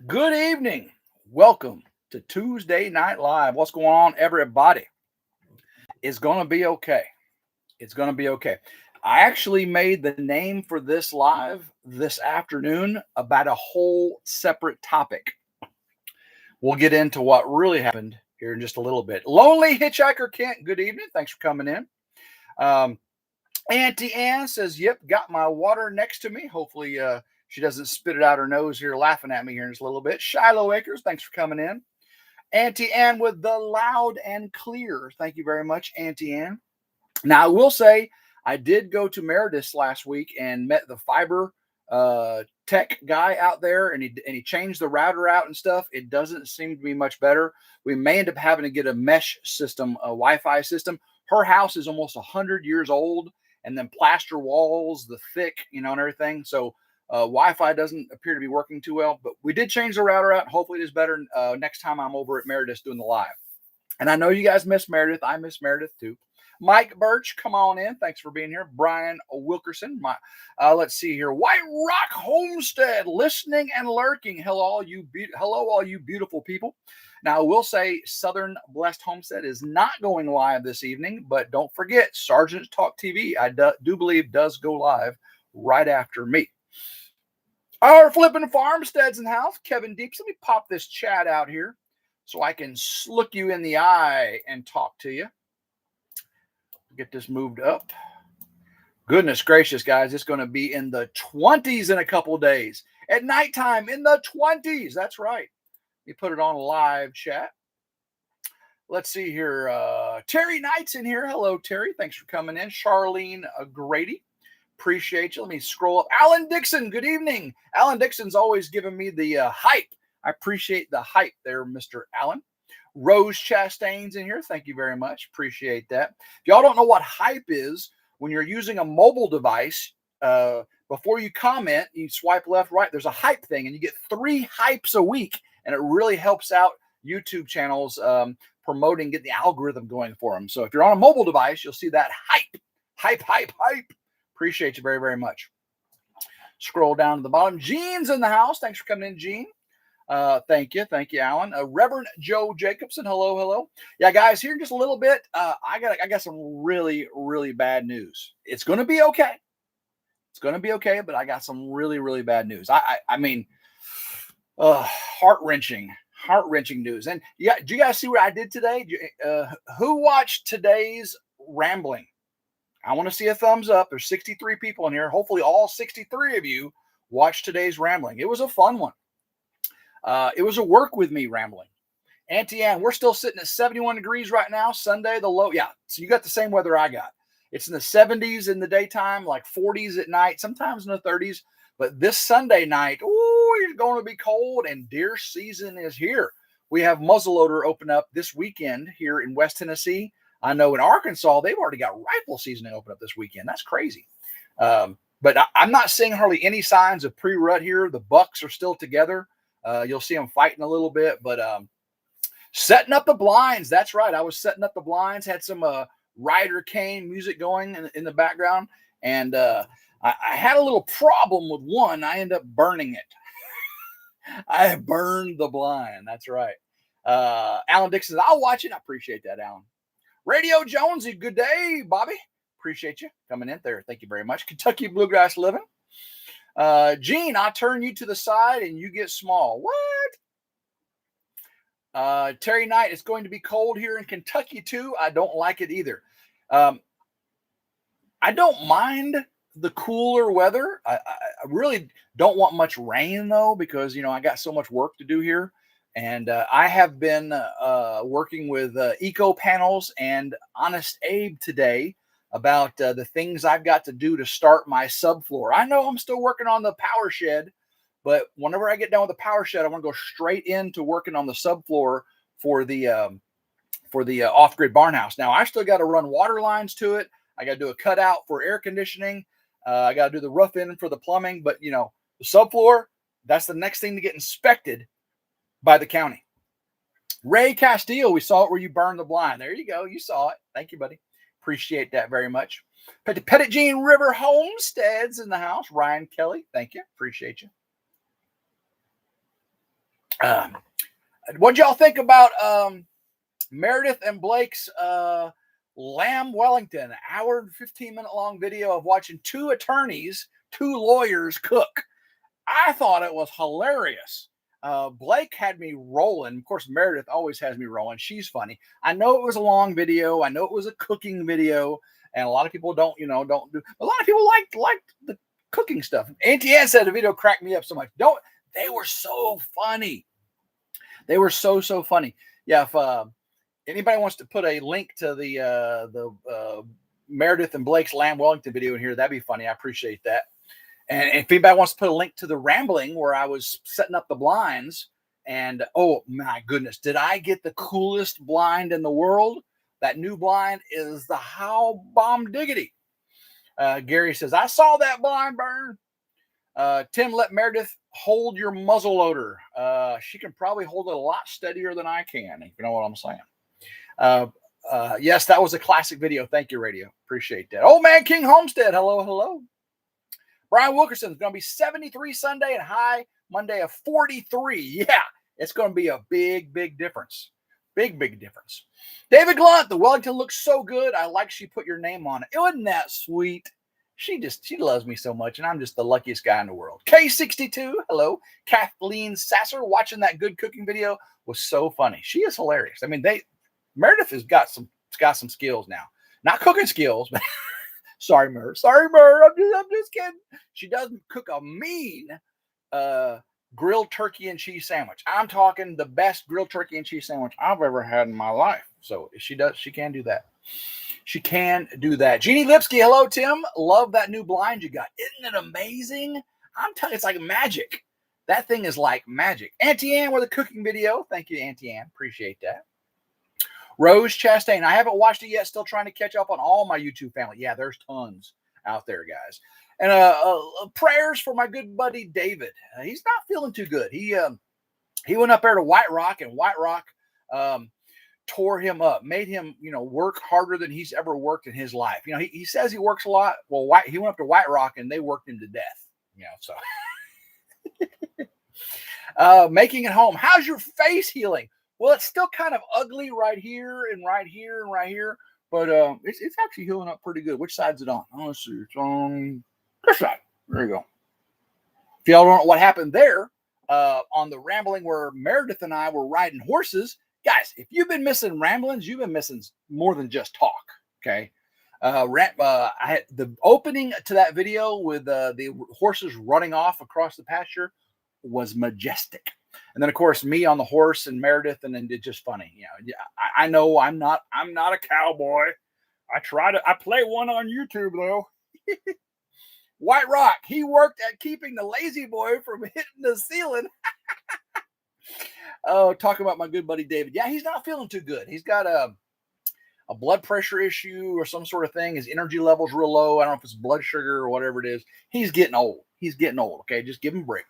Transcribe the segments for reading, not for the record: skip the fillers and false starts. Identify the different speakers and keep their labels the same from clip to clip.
Speaker 1: Good evening. Welcome to Tuesday Night Live. What's going on, everybody? It's going to be okay. It's going to be okay. I actually made the name for this live this afternoon about a whole separate topic. We'll get into what really happened here in just a little bit. Lonely Hitchhiker Kent, good evening. Thanks for coming in. Um, Auntie Ann says, yep, got my water next to me. Hopefully, she doesn't spit it out her nose here, laughing at me here in just a little bit. Shiloh Acres, thanks for coming in. Auntie Ann with the loud and clear. Thank you very much, Auntie Ann. Now, I will say, I did go to Meredith's last week and met the fiber tech guy out there, and he changed the router out and stuff. It doesn't seem to be much better. We may end up having to get a mesh system, a Wi-Fi system. Her house is almost 100 years old, and then plaster walls, the thick, and everything. So Wi-Fi doesn't appear to be working too well, but we did change the router out. Hopefully it is better next time I'm over at Meredith doing the live. And I know you guys miss Meredith. I miss Meredith too. Mike Birch, come on in. Thanks for being here. Brian Wilkerson. Let's see here. White Rock Homestead, listening and lurking. Hello, all you beautiful people. Now, I will say Southern Blessed Homestead is not going live this evening, but don't forget, Sergeant's Talk TV, I do believe, does go live right after me. Our flipping farmsteads in the house. Kevin Deeps, let me pop this chat out here so I can look you in the eye and talk to you. Get this moved up. Goodness gracious, guys. It's going to be in the 20s in a couple of days. At nighttime, in the 20s. That's right. We put it on live chat. Let's see here. Terry Knight's in here. Hello, Terry. Thanks for coming in. Charlene Grady. Appreciate you. Let me scroll up. Alan Dixon, good evening. Alan Dixon's always giving me the hype. I appreciate the hype there, Mr. Alan. Rose Chastain's in here. Thank you very much. Appreciate that. If y'all don't know what hype is, when you're using a mobile device, before you comment, you swipe left, right, there's a hype thing, and you get 3 hypes a week, and it really helps out YouTube channels promoting, get the algorithm going for them. So if you're on a mobile device, you'll see that hype, hype, hype, hype. Appreciate you very, very much. Scroll down to the bottom. Gene's in the house. Thanks for coming in, Gene. Thank you, Alan. Reverend Joe Jacobson, hello. Yeah, guys, here in just a little bit, I got some really, really bad news. It's going to be okay. It's going to be okay, but I got some really, really bad news. I mean, heart-wrenching news. And yeah, do you guys see what I did today? Who watched today's rambling? I want to see a thumbs up. There's 63 people in here. Hopefully all 63 of you watched today's rambling. It was a fun one. It was a work with me rambling. Auntie Ann, we're still sitting at 71 degrees right now. Sunday, the low. Yeah, so you got the same weather I got. It's in the 70s in the daytime, like 40s at night, sometimes in the 30s. But this Sunday night, it's going to be cold, and deer season is here. We have muzzleloader open up this weekend here in West Tennessee. I know in Arkansas, they've already got rifle season open up this weekend. That's crazy. But I'm not seeing hardly any signs of pre-rut here. The bucks are still together. You'll see them fighting a little bit, but setting up the blinds. That's right. I was setting up the blinds, had some Ryder Kane music going in the background, and I had a little problem with one. I ended up burning it. I burned the blind. That's right. Alan Dixon, I'll watch it. I appreciate that, Alan. Radio Jonesy, good day, Bobby. Appreciate you coming in there. Thank you very much. Kentucky Bluegrass Living. Gene, I turn you to the side and you get small. What? Terry Knight, it's going to be cold here in Kentucky too. I don't like it either. I don't mind the cooler weather. I really don't want much rain though, because I got so much work to do here. And I have been working with Eco Panels and Honest Abe today about the things I've got to do to start my subfloor. I know I'm still working on the power shed, but whenever I get done with the power shed, I want to go straight into working on the subfloor for the off-grid barn house. Now, I still got to run water lines to it. I got to do a cutout for air conditioning. I got to do the roof in for the plumbing. But, the subfloor, that's the next thing to get inspected by the county. Ray Castillo, we saw it where you burned the blind. There you go. You saw it. Thank you, buddy. Appreciate that very much. Pettit Jean River Homesteads in the house. Ryan Kelly, thank you. Appreciate you. Um, what y'all think about Meredith and Blake's Lamb Wellington, an hour and 15-minute long video of watching two attorneys, two lawyers cook? I thought it was hilarious. Blake had me rolling. Of course, Meredith always has me rolling. She's funny. I know it was a long video. I know it was a cooking video, and a lot of people don't do. A lot of people liked the cooking stuff. Auntie Ann said the video cracked me up so much. They were so funny. They were so funny. Yeah, if anybody wants to put a link to the Meredith and Blake's Lamb Wellington video in here, that'd be funny. I appreciate that. And if anybody wants to put a link to the rambling where I was setting up the blinds, and oh my goodness, did I get the coolest blind in the world? That new blind is the How Bomb Diggity. Gary says, I saw that blind burn. Tim, let Meredith hold your muzzle loader. She can probably hold it a lot steadier than I can, if you know what I'm saying. Yes, that was a classic video. Thank you, Radio. Appreciate that. Oh, man, King Homestead. Hello. Brian Wilkerson is going to be 73 Sunday and high Monday of 43. Yeah, it's going to be a big difference. Big difference. David Glunt, the Wellington looks so good. I like she put your name on it. Wasn't that sweet? She loves me so much, and I'm just the luckiest guy in the world. K62, hello. Kathleen Sasser, watching that good cooking video was so funny. She is hilarious. I mean, Meredith has got some skills now. Not cooking skills, but sorry, Mer. I'm just kidding. She doesn't cook a mean grilled turkey and cheese sandwich. I'm talking the best grilled turkey and cheese sandwich I've ever had in my life. So if she can do that. She can do that. Jeannie Lipsky, hello, Tim. Love that new blind you got. Isn't it amazing? I'm telling you, it's like magic. That thing is like magic. Auntie Ann with a cooking video. Thank you, Auntie Ann. Appreciate that. Rose Chastain. I haven't watched it yet. Still trying to catch up on all my YouTube family. Yeah, there's tons out there, guys. And prayers for my good buddy David. He's not feeling too good. He went up there to White Rock, and White Rock tore him up, made him, work harder than he's ever worked in his life. He says he works a lot. Well, he went up to White Rock and they worked him to death. So making it home. How's your face healing? Well, it's still kind of ugly right here and right here and right here, but it's actually healing up pretty good. Which side's it on? Oh, let's see. It's on this side. There you go. If y'all don't know what happened there on the rambling where Meredith and I were riding horses, guys, if you've been missing ramblings, you've been missing more than just talk. Okay. I had the opening to that video with the horses running off across the pasture was majestic. And then, of course, me on the horse and Meredith, and then it's just funny. I know I'm not a cowboy. I play one on YouTube though. White Rock, he worked at keeping the lazy boy from hitting the ceiling. Oh, talking about my good buddy David. Yeah, he's not feeling too good. He's got a blood pressure issue or some sort of thing. His energy level's real low. I don't know if it's blood sugar or whatever it is. He's getting old. Okay, just give him a break.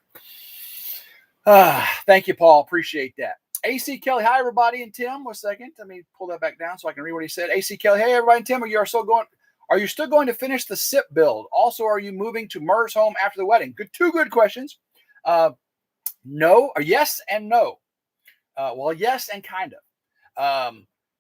Speaker 1: Thank you, Paul. Appreciate that. AC Kelly, hi everybody, and Tim. 1 second, let me pull that back down so I can read what he said. AC Kelly, hey everybody, and Tim, are you still going to finish the SIP build? Also, are you moving to Murr's home after the wedding? Two good questions. No, or yes and no. Well, yes and kind of.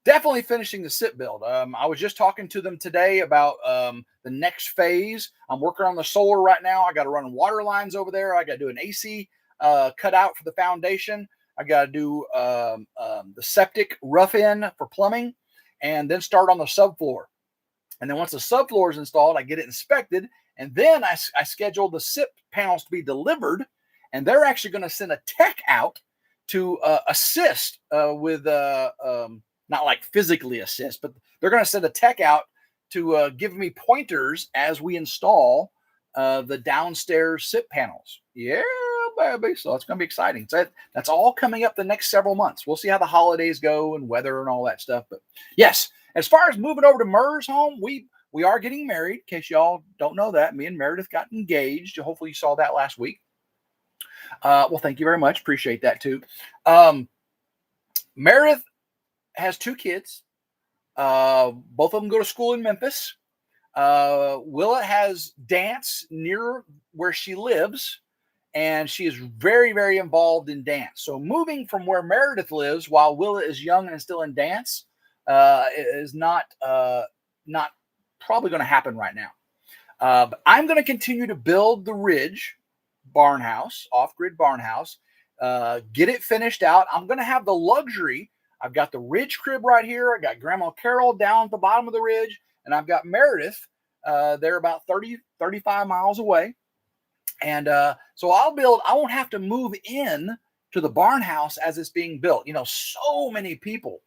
Speaker 1: Definitely finishing the SIP build. I was just talking to them today about the next phase. I'm working on the solar right now. I got to run water lines over there. I got to do an AC cut out for the foundation. I got to do the septic rough in for plumbing, and then start on the subfloor. And then once the subfloor is installed, I get it inspected, and then I schedule the SIP panels to be delivered, and they're actually going to send a tech out to assist with, not like physically assist, but they're going to send a tech out to give me pointers as we install the downstairs SIP panels. Yeah, baby. So it's going to be exciting. So that's all coming up the next several months. We'll see how the holidays go and weather and all that stuff. But yes, as far as moving over to Murr's home, we are getting married. In case y'all don't know that, me and Meredith got engaged. Hopefully you saw that last week. Well, thank you very much. Appreciate that too. Meredith has 2 kids. Both of them go to school in Memphis. Willa has dance near where she lives. and she is very, very involved in dance. So moving from where Meredith lives while Willa is young and still in dance is not probably going to happen right now. But I'm going to continue to build the Ridge barn house, off-grid barn house, get it finished out. I'm going to have the luxury. I've got the Ridge crib right here. I got Grandma Carol down at the bottom of the Ridge, and I've got Meredith. They're about 35 miles away. And so I won't have to move in to the barn house as it's being built. So many people,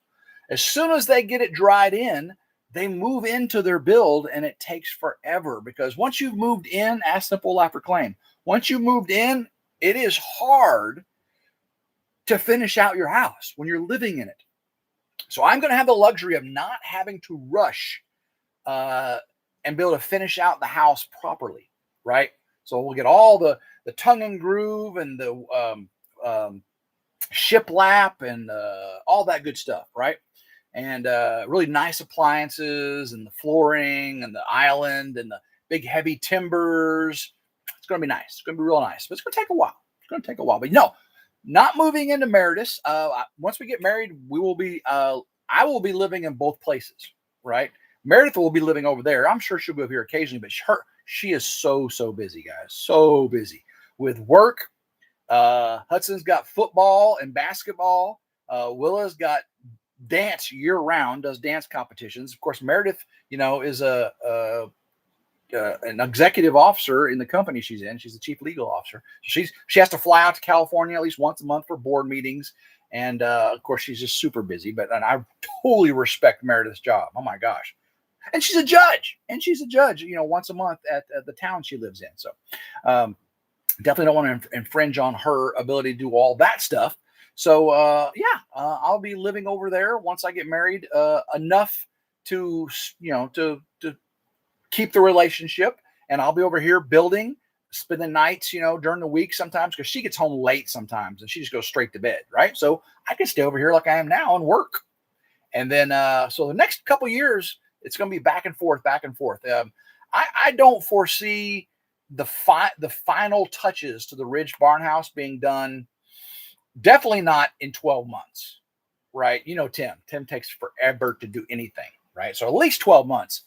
Speaker 1: as soon as they get it dried in, they move into their build, and it takes forever, because once you've moved in, ask Simple Life Reclaim, once you moved in, it is hard to finish out your house when you're living in it. So I'm going to have the luxury of not having to rush and be able to finish out the house properly, right? So we'll get all the tongue and groove and the shiplap and all that good stuff, right? And really nice appliances and the flooring and the island and the big heavy timbers. It's going to be nice. It's going to be real nice, but it's going to take a while. It's going to take a while. But not moving into Meredith. Once we get married, we will be. I will be living in both places, right? Meredith will be living over there. I'm sure she'll be over here occasionally, but she is so busy, guys. So busy with work. Hudson's got football and basketball. Willa's got dance year round, does dance competitions. Of course, Meredith, is an executive officer in the company she's in. She's the chief legal officer. She has to fly out to California at least once a month for board meetings. And of course, she's just super busy. And I totally respect Meredith's job. Oh my gosh. And she's a judge. Once a month at the town she lives in. So definitely don't want to infringe on her ability to do all that stuff. So I'll be living over there once I get married, enough to keep the relationship, and I'll be over here building, spending nights, during the week sometimes, because she gets home late sometimes and she just goes straight to bed, right? So I can stay over here like I am now and work. And then so the next couple years, it's going to be back and forth. I don't foresee the final touches to the Ridge barn house being done. Definitely not in 12 months, right? Tim takes forever to do anything, right? So at least 12 months.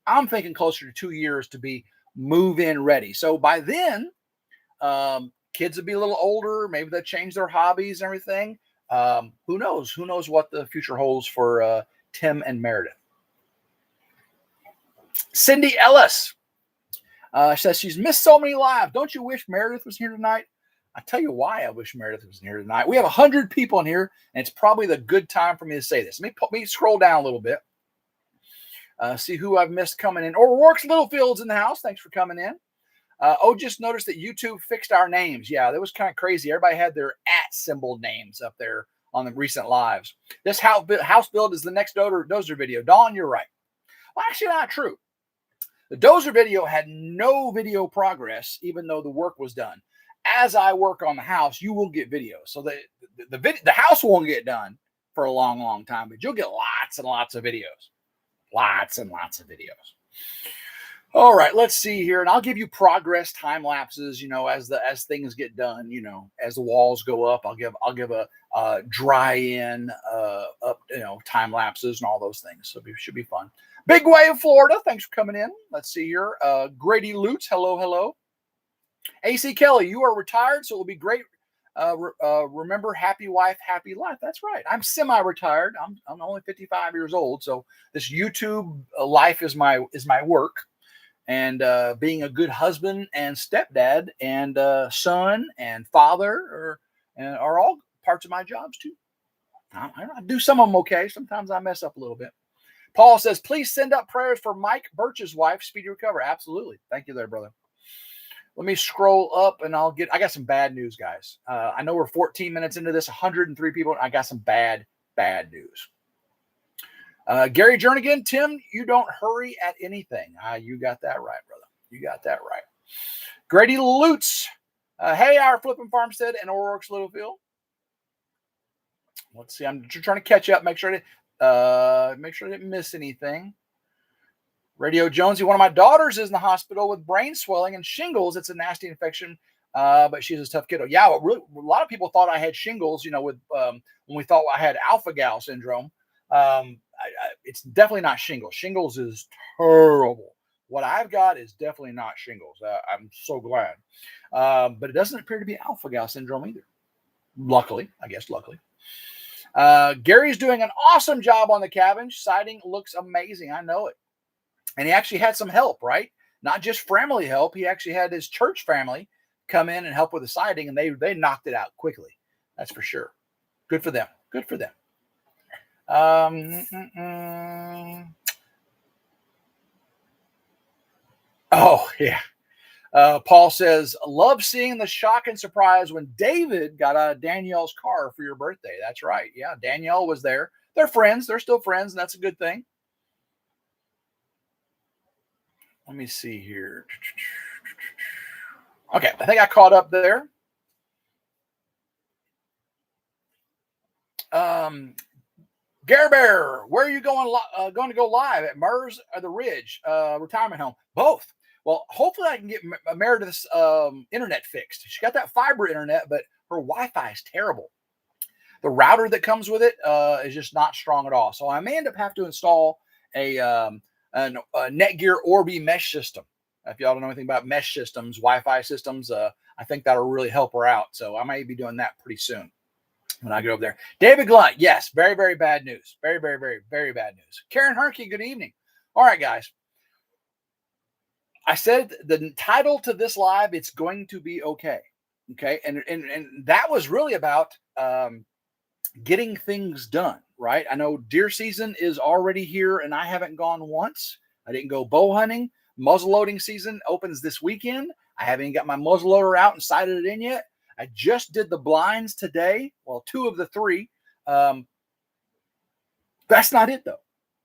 Speaker 1: I'm thinking closer to 2 years to be move-in ready. So by then, kids will be a little older. Maybe they'll change their hobbies and everything. Who knows? Who knows what the future holds for Tim and Meredith. Cindy Ellis says she's missed so many lives. Don't you wish Meredith was here tonight? I tell you why I wish Meredith was here tonight. We have 100 people in here, and it's probably the good time for me to say this. Let me scroll down a little bit. See who I've missed coming in. O'Rourke's Littlefield's in the house. Thanks for coming in. Just noticed that YouTube fixed our names. Yeah, that was kind of crazy. Everybody had their @ symbol names up there on the recent lives. This house build is the next Dozer video. Dawn, you're right. Well, actually not true. The Dozer video had no video progress, even though the work was done. As I work on the house, you will get videos. So the house won't get done for a long, long time, but you'll get lots and lots of videos. Lots and lots of videos. All right, let's see here. And I'll give you progress time lapses, as things get done, as the walls go up, I'll give a dry in up, time lapses and all those things. So it should be fun. Big Wave, Florida. Thanks for coming in. Let's see here. Grady Lutz. Hello. AC Kelly, you are retired, so it'll be great. Remember, happy wife, happy life. That's right. I'm semi-retired. I'm only 55 years old, so this YouTube life is my work, and being a good husband and stepdad and son and father are all parts of my jobs too. I do some of them okay. Sometimes I mess up a little bit. Paul says, please send up prayers for Mike Birch's wife, speedy recovery. Absolutely. Thank you there, brother. Let me scroll up and I got some bad news, guys. I know we're 14 minutes into this, 103 people. I got some bad news. Gary Jernigan, Tim, you don't hurry at anything. You got that right, brother. You got that right. Grady Lutz. Hey, our Flippin' Farmstead and O'Rourke's Littlefield. Let's see. I'm trying to catch up. Make sure I didn't miss anything. Radio Jonesy, one of my daughters is in the hospital with brain swelling and shingles. It's a nasty infection. but she's a tough kiddo. Yeah, well, really, a lot of people thought I had shingles, with when we thought I had alpha-gal syndrome. It's definitely not shingles. Shingles is terrible. What I've got is definitely not shingles. I'm so glad. But it doesn't appear to be alpha-gal syndrome either. Luckily, I guess, luckily. Gary's doing an awesome job on the cabin. Siding looks amazing. I know it. And he actually had some help, right? Not just family help. He actually had his church family come in and help with the siding, and they knocked it out quickly. That's for sure. Good for them. Good for them. Oh, yeah. Paul says, love seeing the shock and surprise when David got out of Danielle's car for your birthday. That's right. Yeah, Danielle was there. They're friends. They're still friends, and that's a good thing. Let me see here. Okay, I think I caught up there. Gare Bear, where are you going to go live? At MERS or the Ridge retirement home? Both. Well, hopefully I can get Meredith's internet fixed. She got that fiber internet, but her Wi-Fi is terrible. The router that comes with it is just not strong at all. So I may end up having to install a Netgear Orbi mesh system. If y'all don't know anything about mesh systems, Wi-Fi systems, I think that'll really help her out. So I may be doing that pretty soon when I get over there. David Glunt, yes, very, very bad news. Very, very, very, very bad news. Karen Herky, good evening. All right, guys. I said the title to this live, it's going to be okay. Okay. And that was really about getting things done, right? I know deer season is already here and I haven't gone once. I didn't go bow hunting. Muzzleloading season opens this weekend. I haven't even got my muzzleloader out and sighted it in yet. I just did the blinds today. Well, 2 of the 3. That's not it though.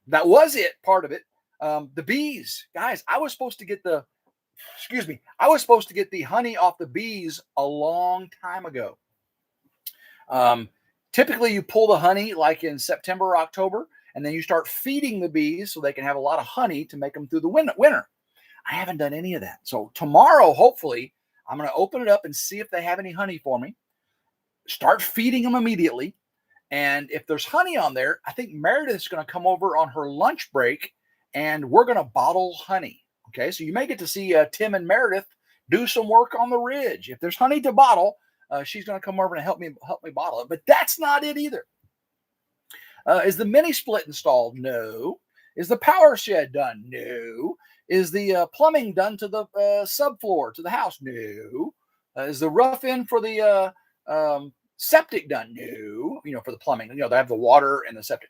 Speaker 1: That was it, part of it. The bees, guys, I was supposed to get the honey off the bees a long time ago. Typically you pull the honey like in September or October, and then you start feeding the bees so they can have a lot of honey to make them through the winter. I haven't done any of that. So tomorrow, hopefully, I'm going to open it up and see if they have any honey for me. Start feeding them immediately. And if there's honey on there, I think Meredith's going to come over on her lunch break and we're going to bottle honey. Okay, so you may get to see Tim and Meredith do some work on the ridge. If there's honey to bottle, she's going to come over and help me bottle it. But that's not it either. Is the mini split installed? No. Is the power shed done? No. Is the plumbing done to the subfloor to the house? No. Is the rough in for the septic done? No. For the plumbing. They have the water and the septic.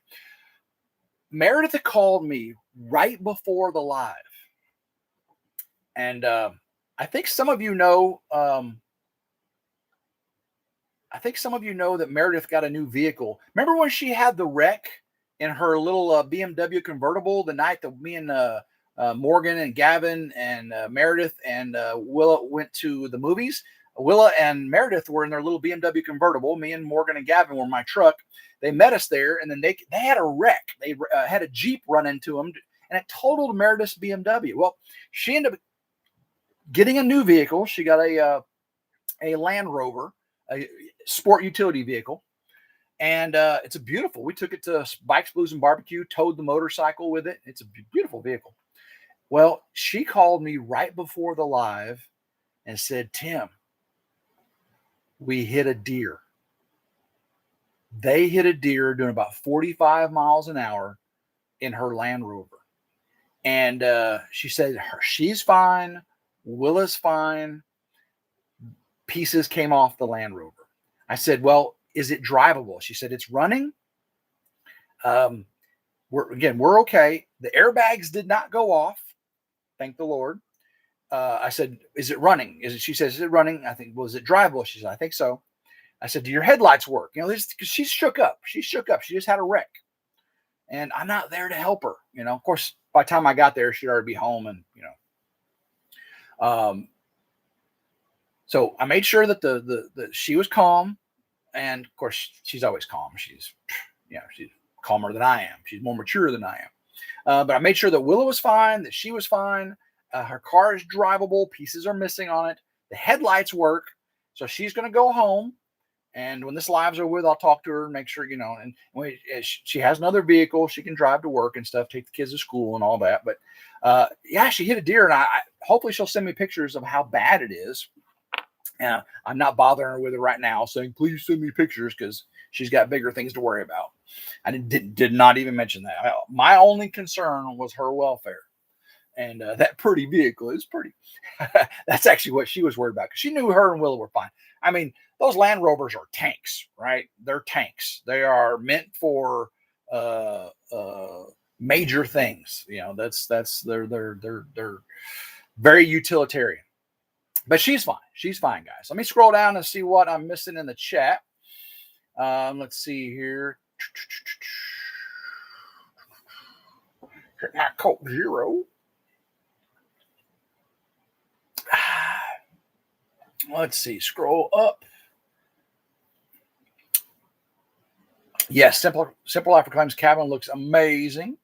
Speaker 1: Meredith had called me right before the live. And I think some of you know that Meredith got a new vehicle. Remember when she had the wreck in her little BMW convertible the night that me and Morgan and Gavin and Meredith and Willa went to the movies? Willa and Meredith were in their little BMW convertible. Me and Morgan and Gavin were in my truck. They met us there, and then they had a wreck. They had a Jeep run into them, and it totaled Meredith's BMW. Well, she ended up getting a new vehicle. She got a Land Rover, a sport utility vehicle, and it's a beautiful. We took it to Bikes, Blues, and Barbecue, towed the motorcycle with it. It's a beautiful vehicle. Well, she called me right before the live and said, Tim, we hit a deer. They hit a deer doing about 45 miles an hour in her Land Rover. And she said she's fine. Willa's fine. Pieces came off the Land Rover. I said, well, is it drivable? She said, it's running. We're okay. The airbags did not go off. Thank the Lord. I said, is it running? She says, is it running? I think, well, is it drivable? She said, I think so. I said, do your headlights work? Because she's shook up. She's shook up. She just had a wreck. And I'm not there to help her. Of course, by the time I got there, she'd already be home. And, so I made sure that the she was calm. And of course, she's always calm. She's calmer than I am. She's more mature than I am. But I made sure that Willa was fine, that she was fine. Her car is drivable. Pieces are missing on it. The headlights work. So she's going to go home. And when this live's over with, I'll talk to her and make sure, and she has another vehicle. She can drive to work and stuff, take the kids to school and all that. But yeah, she hit a deer, and I hopefully she'll send me pictures of how bad it is. And I'm not bothering her with it right now, saying, please send me pictures, because she's got bigger things to worry about. I did not even mention that. My only concern was her welfare. And that pretty vehicle is pretty. That's actually what she was worried about, because she knew her and Willow were fine. I mean, those Land Rovers are tanks, right? They're tanks. They are meant for major things. They're very utilitarian. But she's fine. She's fine, guys. Let me scroll down and see what I'm missing in the chat. Let's see here. My Coke Zero. Let's see. Scroll up. Yes, Simple Life Proclaims cabin looks amazing.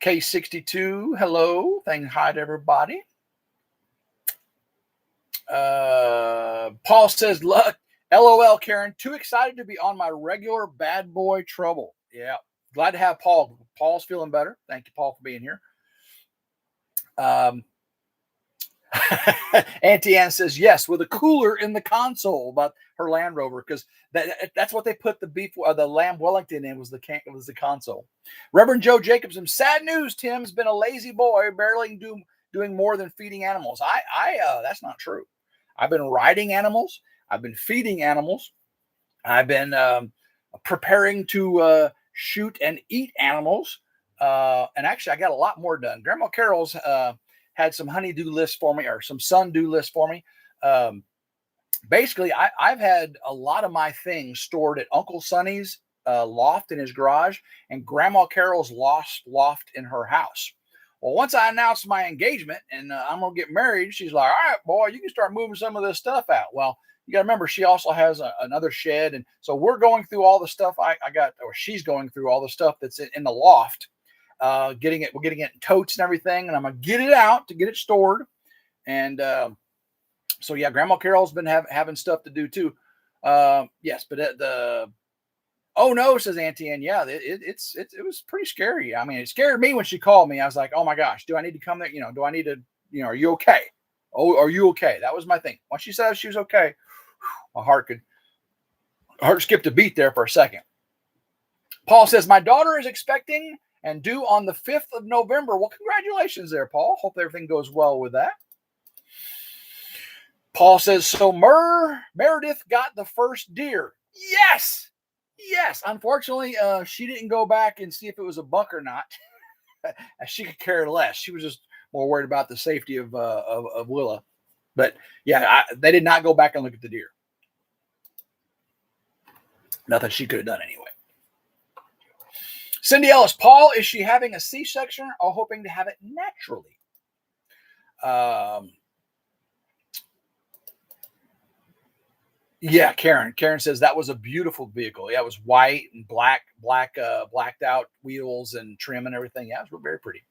Speaker 1: K62, hello. Saying hi to everybody. Paul says, look, LOL, Karen, too excited to be on my regular bad boy trouble. Yeah, glad to have Paul. Paul's feeling better. Thank you, Paul, for being here. Auntie Ann says, yes, with a cooler in the console about her Land Rover, because that's what they put the Lamb Wellington in, was the console. Reverend Joe Jacobson, sad news, Tim's been a lazy boy, barely doing more than feeding animals. That's not true. I've been riding animals. I've been feeding animals. I've been preparing to shoot and eat animals. And actually, I got a lot more done. Grandma Carol's had some honey-do lists for me, or some sun-do lists for me. Basically, I've had a lot of my things stored at Uncle Sonny's loft in his garage, and Grandma Carol's loft in her house. Well, once I announced my engagement and I'm going to get married, she's like, all right, boy, you can start moving some of this stuff out. Well, you got to remember, she also has another shed. And so we're going through all the stuff she's going through all the stuff that's in the loft, we're getting it in totes and everything. And I'm going to get it out to get it stored. And so, yeah, Grandma Carol's been having stuff to do too. Yes, but oh no, says Auntie Ann. Yeah, it was pretty scary. I mean, it scared me when she called me. I was like, oh my gosh, do I need to come there? Do I need to, are you okay? Oh, are you okay? That was my thing. Once she said she was okay, my heart skipped a beat there for a second. Paul says, my daughter is expecting and due on the 5th of November. Well, congratulations there, Paul. Hope everything goes well with that. Paul says, so Meredith got the first deer. Yes. Unfortunately, she didn't go back and see if it was a buck or not. She could care less. She was just more worried about the safety of Willa. But yeah, they did not go back and look at the deer. Nothing she could have done anyway. Cindy Ellis, Paul, is she having a C-section or hoping to have it naturally? Yeah, Karen says that was a beautiful vehicle. Yeah, it was white and blacked out wheels and trim and everything. Yeah, it was very pretty.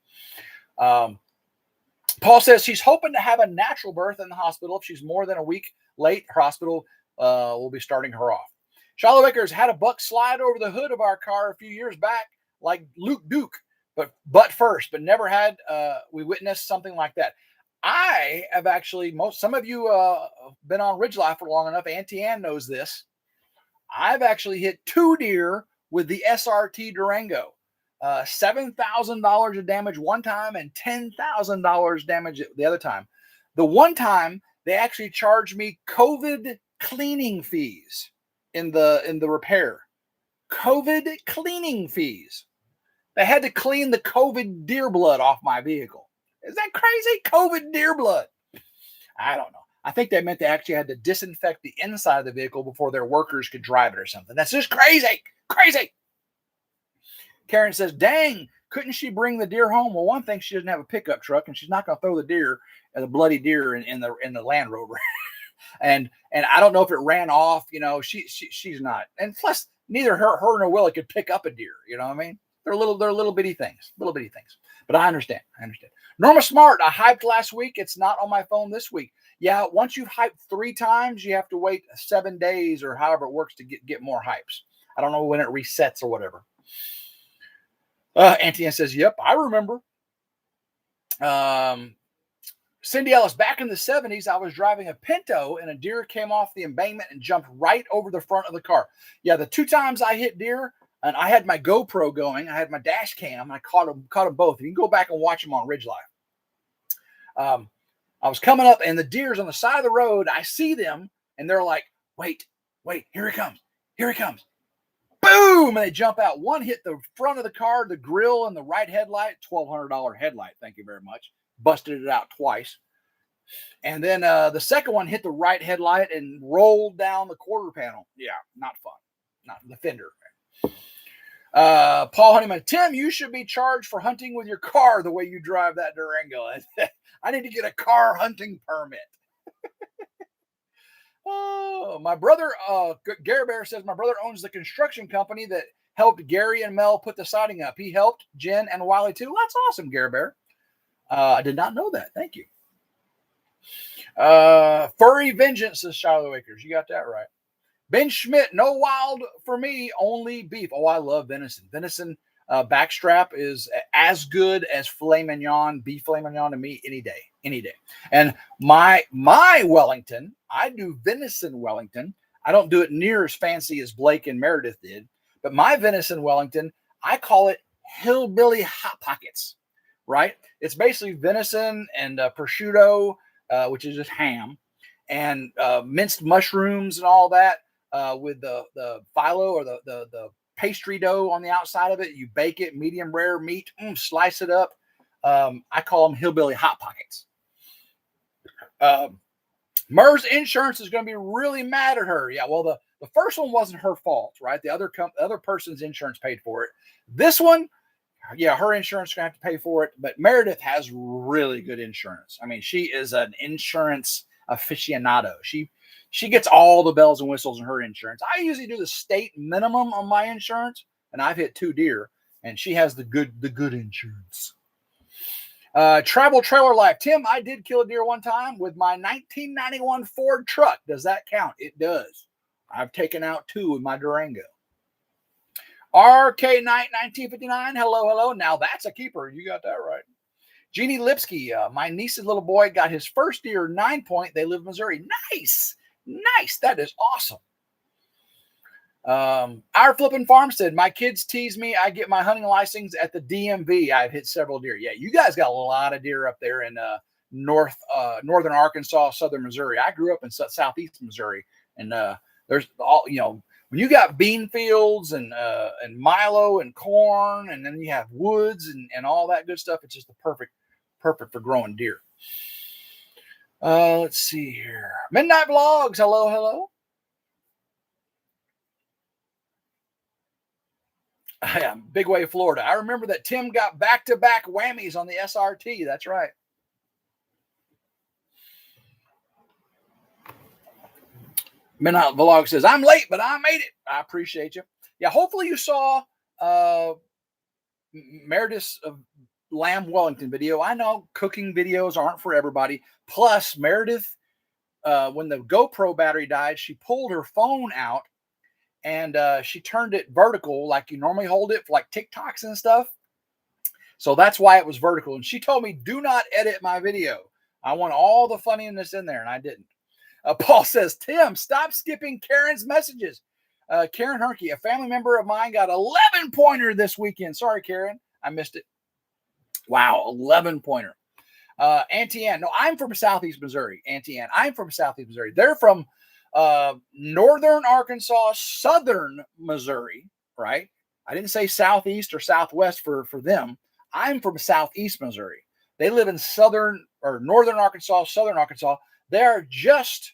Speaker 1: Paul says she's hoping to have a natural birth in the hospital. If she's more than a week late, her hospital will be starting her off. Charlotte Vickers had a buck slide over the hood of our car a few years back, like Luke Duke, but first, never had we witnessed something like that. I have actually, some of you been on RidgeLife for long enough. Auntie Ann knows this. I've actually hit 2 deer with the SRT Durango. $7,000 of damage one time and $10,000 damage the other time. The one time they actually charged me COVID cleaning fees in the repair. COVID cleaning fees. They had to clean the COVID deer blood off my vehicle. Is that crazy? COVID deer blood. I don't know. I think they meant they actually had to disinfect the inside of the vehicle before their workers could drive it or something. That's just crazy. Crazy. Karen says, dang, couldn't she bring the deer home? Well, one thing, she doesn't have a pickup truck, and she's not going to throw the bloody deer in the Land Rover. and I don't know if it ran off. She's not. And plus, neither her nor Willie could pick up a deer. You know what I mean? They're little bitty things. But But I understand. I understand. Norma Smart, I hyped last week. It's not on my phone this week. Yeah, once you've hyped 3 times, you have to wait 7 days or however it works to get more hypes. I don't know when it resets or whatever. Auntie Ann says, yep, I remember. Cindy Ellis, back in the 70s, I was driving a Pinto and a deer came off the embankment and jumped right over the front of the car. Yeah, the 2 times I hit deer, and I had my GoPro going, I had my dash cam, and I caught them both. You can go back and watch them on RidgeLife. I was coming up, and the deer's on the side of the road. I see them, and they're like, wait, here he comes. Boom! And they jump out. One hit the front of the car, the grill, and the right headlight. $1,200 headlight. Thank you very much. Busted it out twice. And then the second one hit the right headlight and rolled down the quarter panel. Yeah, not fun. Not the fender. Paul Honeyman, Tim, you should be charged for hunting with your car the way you drive that Durango. I need to get a car hunting permit. Oh, my brother, Gary Bear says, my brother owns the construction company that helped Gary and Mel put the siding up. He helped Jen and Wiley too. Well, that's awesome, Gary Bear. I did not know that. Thank you. Furry Vengeance, says Shiloh Acres. You got that right. Ben Schmidt, no wild for me, only beef. Oh, I love venison. Venison backstrap is as good as filet mignon, beef filet mignon to me any day. And my Wellington, I do venison Wellington. I don't do it near as fancy as Blake and Meredith did, but my venison Wellington, I call it hillbilly hot pockets, right? It's basically venison and prosciutto, which is just ham, and minced mushrooms and all that. With the phyllo or the pastry dough on the outside of it. You bake it, medium rare meat, slice it up. I call them hillbilly hot pockets. Mer's insurance is going to be really mad at her. Yeah, well, the first one wasn't her fault, right? The other person's insurance paid for it. This one, yeah, her insurance is going to have to pay for it. But Meredith has really good insurance. I mean, she is an insurance aficionado. She gets all the bells and whistles in her insurance. I usually do the state minimum on my insurance, and I've hit 2 deer, and she has the good insurance. Travel Trailer Life. Tim, I did kill a deer one time with my 1991 Ford truck. Does that count? It does. I've taken out 2 with my Durango. RK Knight 1959. Hello. Now that's a keeper. You got that right. Jeannie Lipsky. My niece's little boy got his first deer 9-point. They live in Missouri. Nice. That is awesome. Our Flippin' Farmstead. My kids tease me. I get my hunting license at the DMV. I've hit several deer. Yeah, you guys got a lot of deer up there in northern Arkansas, southern Missouri. I grew up in southeast Missouri, and there's all when you got bean fields and milo and corn, and then you have woods and all that good stuff. It's just the perfect for growing deer. Let's see here. Midnight Vlogs. Hello. Yeah, Big Wave, Florida. I remember that Tim got back-to-back whammies on the SRT. That's right. Midnight Vlog says, I'm late, but I made it. I appreciate you. Yeah, hopefully you saw Meredith's lamb Wellington video. I know cooking videos aren't for everybody. Plus, Meredith, when the GoPro battery died, she pulled her phone out and she turned it vertical like you normally hold it for like TikToks and stuff. So that's why it was vertical. And she told me, do not edit my video. I want all the funniness in there, and I didn't. Paul says, Tim, stop skipping Karen's messages. Karen Herkey, a family member of mine, got 11-pointer this weekend. Sorry, Karen. I missed it. Wow, 11-pointer. Auntie Ann. No, I'm from Southeast Missouri. Auntie Ann. I'm from Southeast Missouri. They're from northern Arkansas, southern Missouri, right? I didn't say southeast or southwest for them. I'm from Southeast Missouri. They live in southern or northern Arkansas, southern Arkansas. They're just,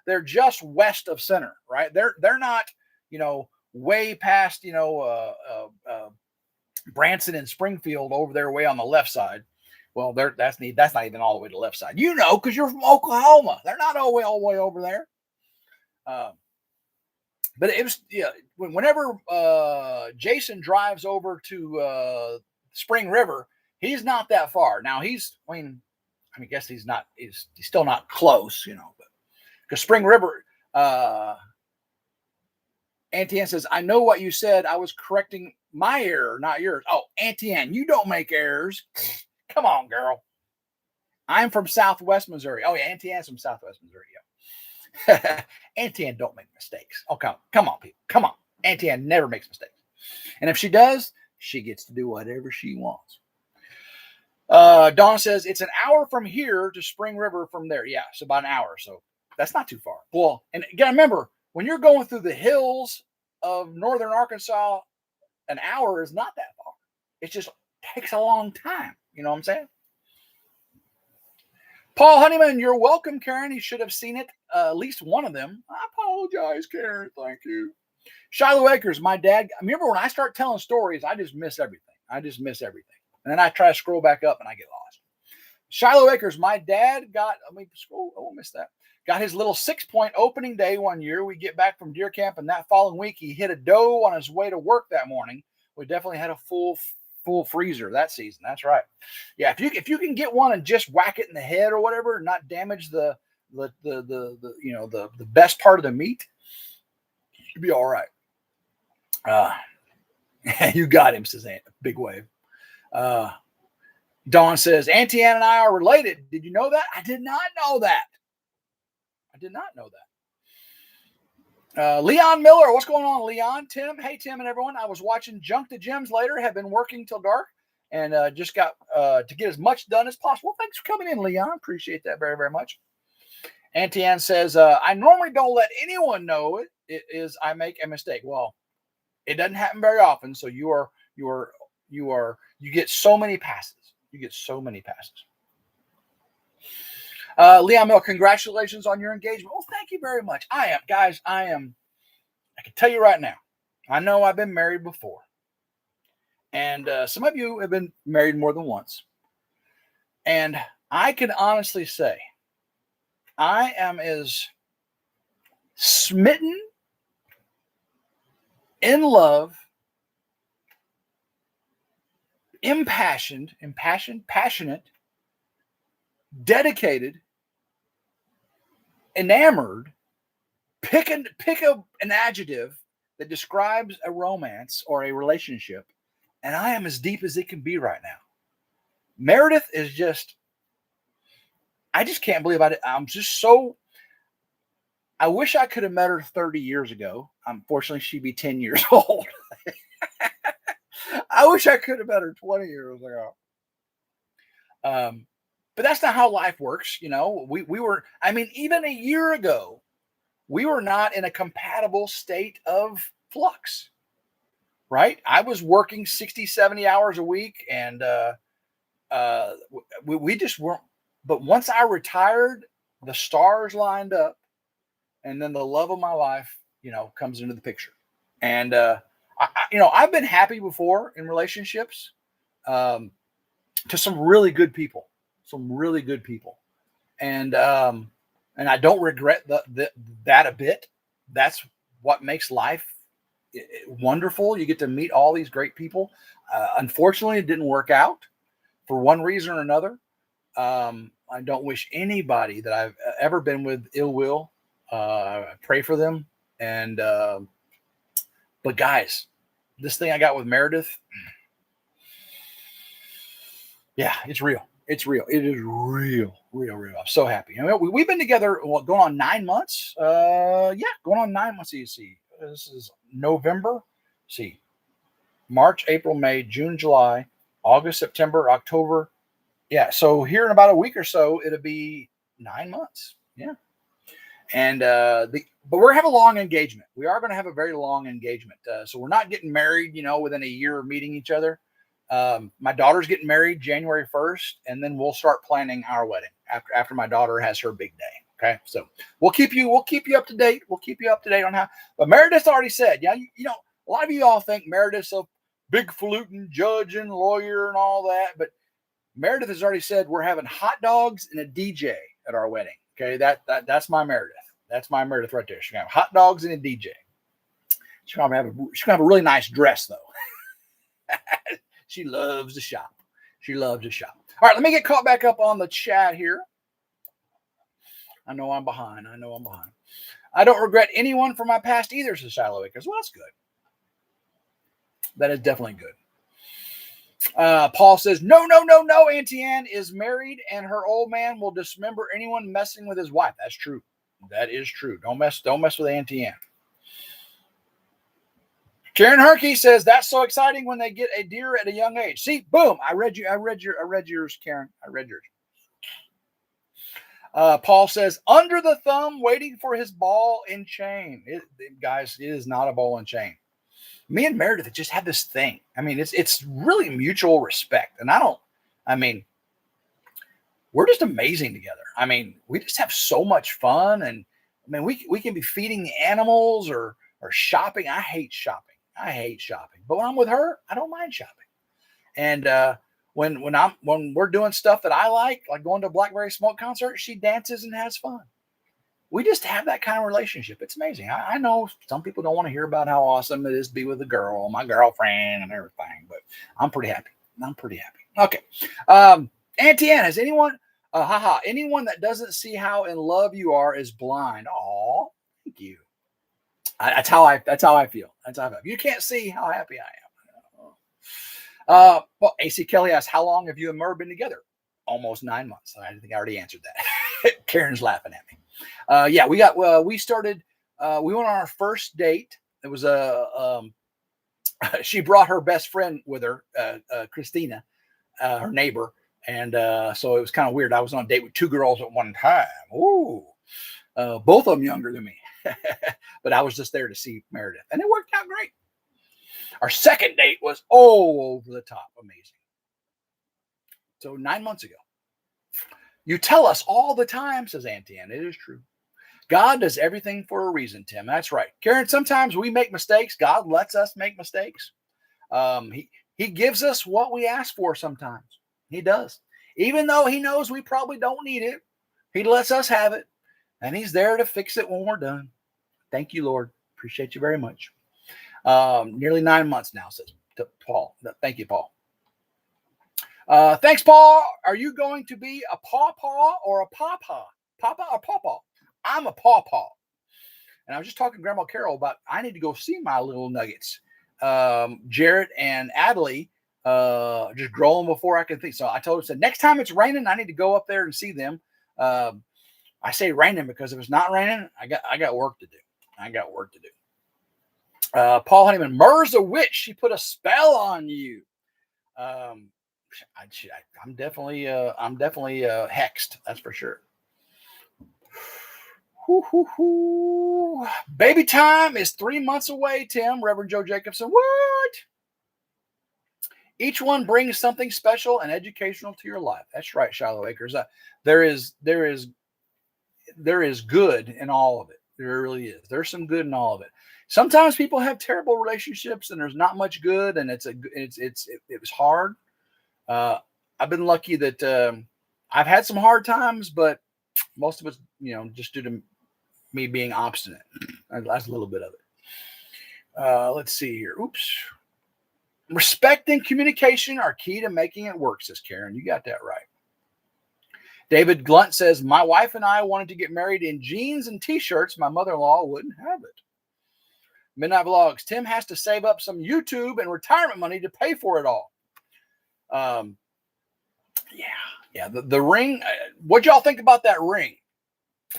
Speaker 1: they're just west of center, right? They're not, way past, Branson and Springfield over there way on the left side. Well, that's not even all the way to the left side. Because you're from Oklahoma. They're not all the way over there. But it was, whenever Jason drives over to Spring River, He's not that far. Now I guess he's still not close, but because Spring River, Auntie Ann says, I know what you said. I was correcting my error, not yours. Oh, Auntie Ann, you don't make errors. Come on, girl. I'm from Southwest Missouri. Oh, yeah, Auntie Ann's from Southwest Missouri. Yeah. Auntie Ann don't make mistakes. Oh, come on, people. Come on. Auntie Ann never makes mistakes. And if she does, she gets to do whatever she wants. Dawn says, it's an hour from here to Spring River from there. Yeah, it's about an hour. So that's not too far. Well, and you gotta remember, when you're going through the hills of northern Arkansas, an hour is not that far. It just takes a long time. You know what I'm saying? Paul Honeyman, you're welcome, Karen. You should have seen it, at least one of them. I apologize, Karen. Thank you. Shiloh Acres, my dad. Remember when I start telling stories, I just miss everything. And then I try to scroll back up and I get lost. Shiloh Acres, my dad got, missed that. Got his little 6-point opening day one year. We get back from deer camp, and that following week, he hit a doe on his way to work that morning. We definitely had a full freezer that season. That's right. Yeah, if you can get one and just whack it in the head or whatever, and not damage the best part of the meat, you'll be all right. You got him, says Aunt, Big Wave. Dawn says, Auntie Ann and I are related. Did you know that? I did not know that. Leon Miller, what's going on, Leon? Tim, hey, Tim and everyone. I was watching Junk to Gems later, have been working till dark, and just got to get as much done as possible. Thanks for coming in, Leon. Appreciate that very, very much. Auntie Ann says, I normally don't let anyone know it is I make a mistake. Well, it doesn't happen very often, so you get so many passes. Leon Mill, congratulations on your engagement. Well, thank you very much. I can tell you right now, I know I've been married before. And some of you have been married more than once. And I can honestly say, I am as smitten, in love, passionate, dedicated, enamored. Pick an adjective that describes a romance or a relationship, and I am as deep as it can be right now. Meredith is just, I just can't believe it. I'm just so, I wish I could have met her 30 years ago. Unfortunately, she'd be 10 years old. I wish I could have met her 20 years ago. But that's not how life works. We were, even a year ago, we were not in a compatible state of flux, right? I was working 60, 70 hours a week, and we just weren't. But once I retired, the stars lined up, and then the love of my life, comes into the picture. And I've been happy before in relationships, to some really good people, and I don't regret that a bit. That's what makes life wonderful. You get to meet all these great people. Unfortunately, it didn't work out for one reason or another. I don't wish anybody that I've ever been with ill will. I pray for them. And but guys, this thing I got with Meredith, yeah, it's real. It is real. I'm so happy. We've been together, going on 9 months. Going on 9 months. You see, this is November. See, March, April, May, June, July, August, September, October. Yeah. So here in about a week or so, it'll be 9 months. Yeah. And but we're gonna have a long engagement. We are going to have a very long engagement. So we're not getting married, within a year of meeting each other. My daughter's getting married January 1st, and then we'll start planning our wedding after my daughter has her big day. Okay. So we'll keep you up to date. We'll keep you up to date on how, but Meredith's already said, a lot of you all think Meredith's a big falutin judge and lawyer and all that, but Meredith has already said we're having hot dogs and a DJ at our wedding. Okay. That's my Meredith. That's my Meredith right there. She's gonna have hot dogs and a DJ. She's gonna have a really nice dress though. She loves to shop. She loves to shop. All right, let me get caught back up on the chat here. I know I'm behind. I don't regret anyone from my past either, says Shiloh Acres. Well, that's good. That is definitely good. Paul says, no. Auntie Ann is married and her old man will dismember anyone messing with his wife. That's true. That is true. Don't mess with Auntie Ann. Karen Herkey says, that's so exciting when they get a deer at a young age. See, boom. I read yours, Karen. I read yours. Paul says, under the thumb, waiting for his ball and chain. Guys, it is not a ball and chain. Me and Meredith just had this thing. I mean, it's really mutual respect. And we're just amazing together. I mean, we just have so much fun. And I mean, we can be feeding the animals or shopping. I hate shopping. But when I'm with her, I don't mind shopping. And when we're doing stuff that I like going to a Blackberry Smoke concert, she dances and has fun. We just have that kind of relationship. It's amazing. I know some people don't want to hear about how awesome it is to be with a girl, my girlfriend and everything, but I'm pretty happy. Okay. Auntie Ann, has anyone that doesn't see how in love you are is blind. Oh, thank you. That's how I feel. You can't see how happy I am. Well, AC Kelly asks, how long have you and Murr been together? Almost 9 months. I think I already answered that. Karen's laughing at me. We started, we went on our first date. It was she brought her best friend with her, Christina, her neighbor. And so it was kind of weird. I was on a date with two girls at one time. Ooh, both of them younger than me. But I was just there to see Meredith. And it worked out great. Our second date was over the top. Amazing. So 9 months ago. You tell us all the time, says Auntie Ann. It is true. God does everything for a reason, Tim. That's right. Karen, sometimes we make mistakes. God lets us make mistakes. He gives us what we ask for sometimes. He does. Even though he knows we probably don't need it, he lets us have it. And he's there to fix it when we're done. Thank you, Lord. Appreciate you very much. Nearly 9 months now, says Paul. Thank you, Paul. Thanks, Paul. Are you going to be a pawpaw or a pawpaw? Papa or pawpaw? I'm a pawpaw. And I was just talking to Grandma Carol about I need to go see my little nuggets. Jarrett and Adley just grow them before I can think. So I told her, said, next time it's raining, I need to go up there and see them. I say raining because if it's not raining, I got work to do. Paul Honeyman, Murr's a witch. She put a spell on you. I'm definitely hexed. That's for sure. Baby time is 3 months away, Tim. Reverend Joe Jacobson. What? Each one brings something special and educational to your life. That's right, Shiloh Acres. There is good in all of it. There really is. There's some good in all of it. Sometimes people have terrible relationships and there's not much good, and it was hard. I've been lucky that I've had some hard times, but most of it's just due to me being obstinate. That's a little bit of it. Let's see here. Oops. Respect and communication are key to making it work, says Karen. You got that right. David Glunt says, my wife and I wanted to get married in jeans and t-shirts. My mother-in-law wouldn't have it. Midnight Vlogs. Tim has to save up some YouTube and retirement money to pay for it all. Yeah. The ring. What'd y'all think about that ring?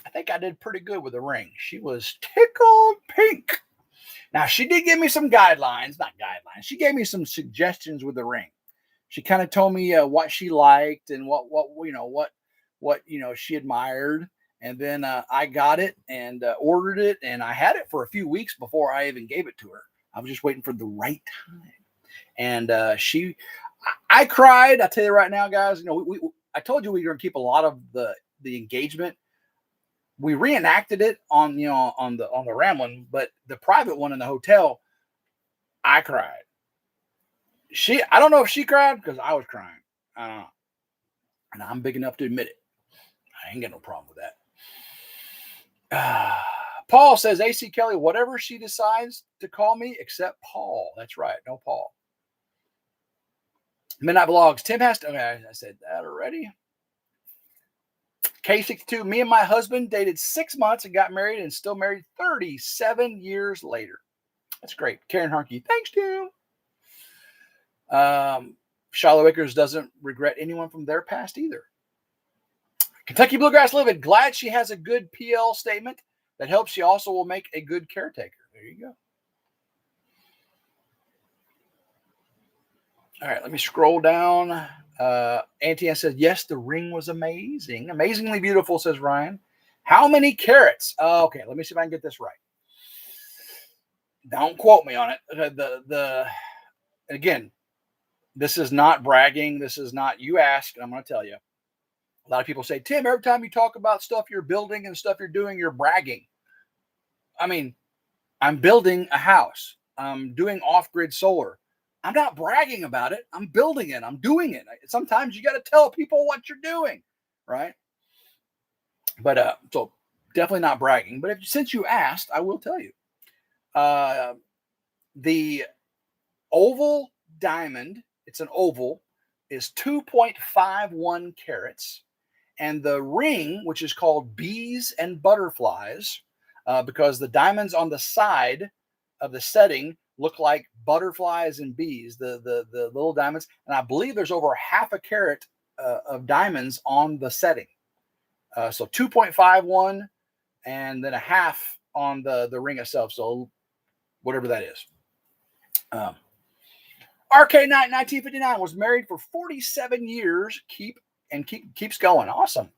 Speaker 1: I think I did pretty good with the ring. She was tickled pink. Now, she did give me some guidelines, not guidelines. She gave me some suggestions with the ring. She kind of told me what she liked and what she admired. And then I got it and ordered it, and I had it for a few weeks before I even gave it to her. I was just waiting for the right time. And I cried. I tell you right now, guys, I told you we were going to keep a lot of the engagement. We reenacted it on the Rambling, but the private one in the hotel, I cried. I don't know if she cried because I was crying. And I'm big enough to admit it. I ain't got no problem with that. Paul says, AC Kelly, whatever she decides to call me, except Paul. That's right. No Paul. Midnight Vlogs. Tim has to. Okay, I said that already. K62. Me and my husband dated 6 months and got married and still married 37 years later. That's great. Karen Harkey. Thanks, Tim. Shiloh Akers doesn't regret anyone from their past either. Kentucky Bluegrass Living. Glad she has a good PL statement that helps. She also will make a good caretaker. There you go. All right, let me scroll down. Auntie Ann says, yes, the ring was amazing. Amazingly beautiful, says Ryan. How many carats? Okay, let me see if I can get this right. Don't quote me on it. Again, this is not bragging. This is not, you ask, and I'm going to tell you. A lot of people say, Tim, every time you talk about stuff you're building and stuff you're doing, you're bragging. I mean, I'm building a house. I'm doing off-grid solar. I'm not bragging about it. I'm building it. I'm doing it. Sometimes you got to tell people what you're doing, right? But so definitely not bragging. But since you asked, I will tell you. The oval diamond, it's an oval, is 2.51 carats. And the ring, which is called bees and butterflies, because the diamonds on the side of the setting look like butterflies and bees, the little diamonds. And I believe there's over half a carat of diamonds on the setting. So 2.51 and then a half on the ring itself. So whatever that is. RK Knight 1959 was married for 47 years. Keeps going. Awesome.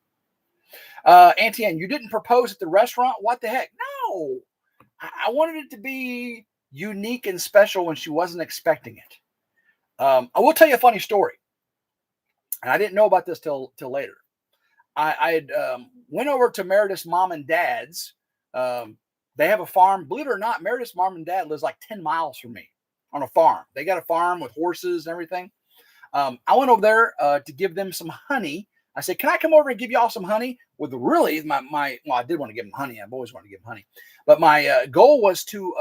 Speaker 1: Auntie Ann, you didn't propose at the restaurant? What the heck? No. I wanted it to be unique and special when she wasn't expecting it. I will tell you a funny story. And I didn't know about this till later. I had went over to Meredith's mom and dad's. They have a farm. Believe it or not, Meredith's mom and dad lives like 10 miles from me on a farm. They got a farm with horses and everything. I went over there to give them some honey. I said, can I come over and give y'all some honey? With really, well, I did want to give them honey. I've always wanted to give them honey. But my goal was to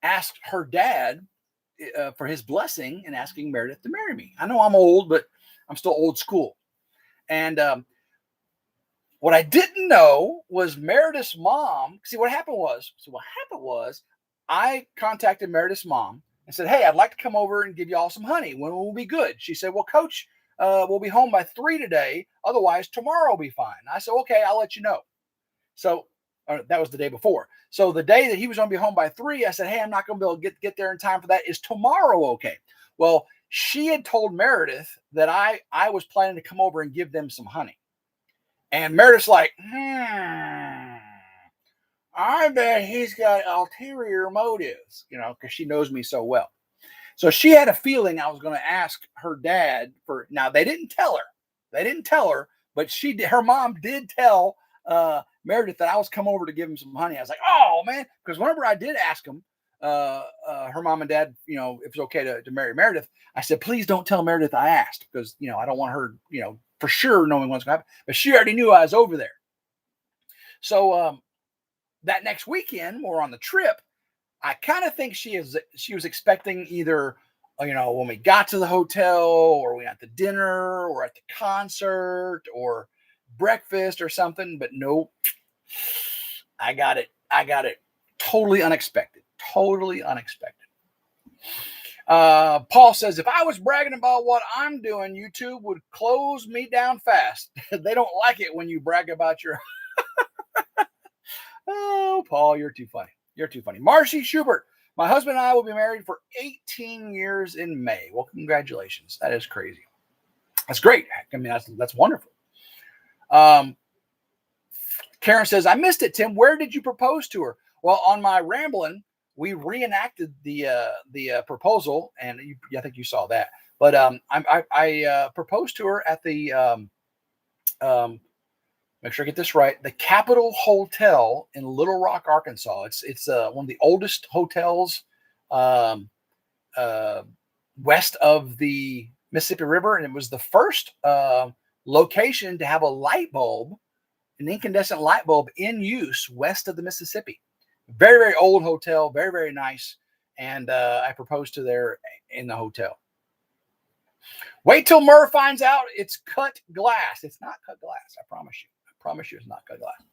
Speaker 1: ask her dad for his blessing and asking Meredith to marry me. I know I'm old, but I'm still old school. And what I didn't know was Meredith's mom. See, what happened was I contacted Meredith's mom and said, hey, I'd like to come over and give y'all some honey. When will be good? She said, well, Coach, we'll be home by 3 today. Otherwise, tomorrow will be fine. I said, okay, I'll let you know. So that was the day before. So the day that he was going to be home by 3, I said, hey, I'm not going to be able to get there in time for that. Is tomorrow okay? Well, she had told Meredith that I was planning to come over and give them some honey. And Meredith's like, I bet he's got ulterior motives, because she knows me so well. So she had a feeling I was going to ask her dad for. Now they didn't tell her, but her mom did tell Meredith that I was come over to give him some honey. I was like, oh man, because whenever I did ask him, her mom and dad, if it's okay to marry Meredith, I said, please don't tell Meredith I asked, because I don't want her, for sure knowing what's going to happen. But she already knew I was over there. So that next weekend, we're on the trip. I kind of think she was expecting either, when we got to the hotel, or we at the dinner, or at the concert, or breakfast or something. But no, I got it. Totally unexpected. Paul says, if I was bragging about what I'm doing, YouTube would close me down fast. They don't like it when you brag about your... Oh, Paul, you're too funny. Marcy Schubert, my husband and I will be married for 18 years in May. Well, congratulations. That is crazy. That's great. I mean, that's wonderful. Karen says, I missed it, Tim. Where did you propose to her? Well, on my rambling, we reenacted the proposal, and I think you saw that. But I proposed to her at the make sure I get this right, the Capitol Hotel in Little Rock, Arkansas. It's one of the oldest hotels west of the Mississippi River, and it was the first location to have a light bulb, an incandescent light bulb in use west of the Mississippi. Very, very old hotel, very, very nice. And I proposed to there in the hotel. Wait till Murr finds out it's cut glass. It's not cut glass. I promise you. I promise you it's not cut glass.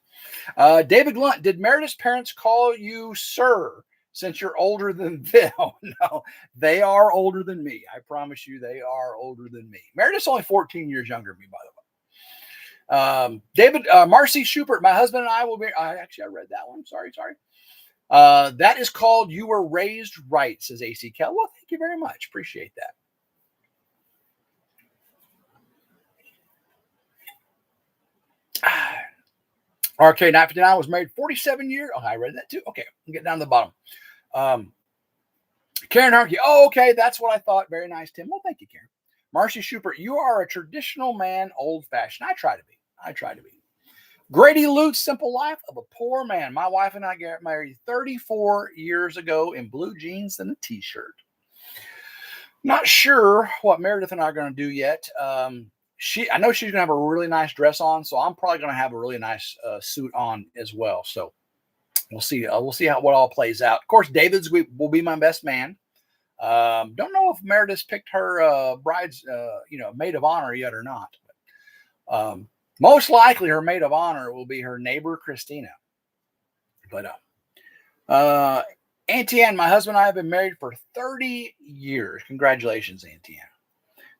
Speaker 1: David Lunt, did Meredith's parents call you sir since you're older than them? No, they are older than me. I promise you they are older than me. Meredith's only 14 years younger than me, by the way. David, Marcy Schubert, my husband and I will be, actually, I read that one. Sorry. That is called You Were Raised Right, says AC Kell. Well, thank you very much. Appreciate that. RK 959 was married 47 years. Oh, I read that too. Okay, I'll get down to the bottom. Karen Harkey. Oh, okay, that's what I thought. Very nice, Tim. Well, thank you, Karen. Marcy Schubert, you are a traditional man, old-fashioned. I try to be. Grady Lutz, Simple Life of a Poor Man. My wife and I got married 34 years ago in blue jeans and a t-shirt. Not sure what Meredith and I are going to do yet. I know she's going to have a really nice dress on, so I'm probably going to have a really nice suit on as well. So we'll see. We'll see what all plays out. Of course, David's will be my best man. Don't know if Meredith's picked her bride's, maid of honor yet or not. But, most likely, her maid of honor will be her neighbor Christina. But Auntie Ann, my husband and I have been married for 30 years. Congratulations, Auntie Ann.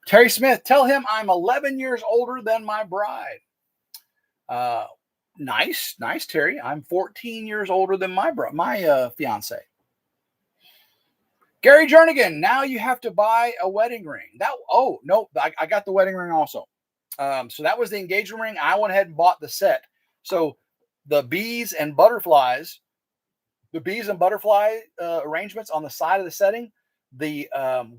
Speaker 1: Terry Smith, tell him I'm 11 years older than my bride. Nice, Terry. I'm 14 years older than my fiance. Gary Jernigan, now you have to buy a wedding ring. I got the wedding ring also. So that was the engagement ring. I went ahead and bought the set. So the bees and butterfly arrangements on the side of the setting, the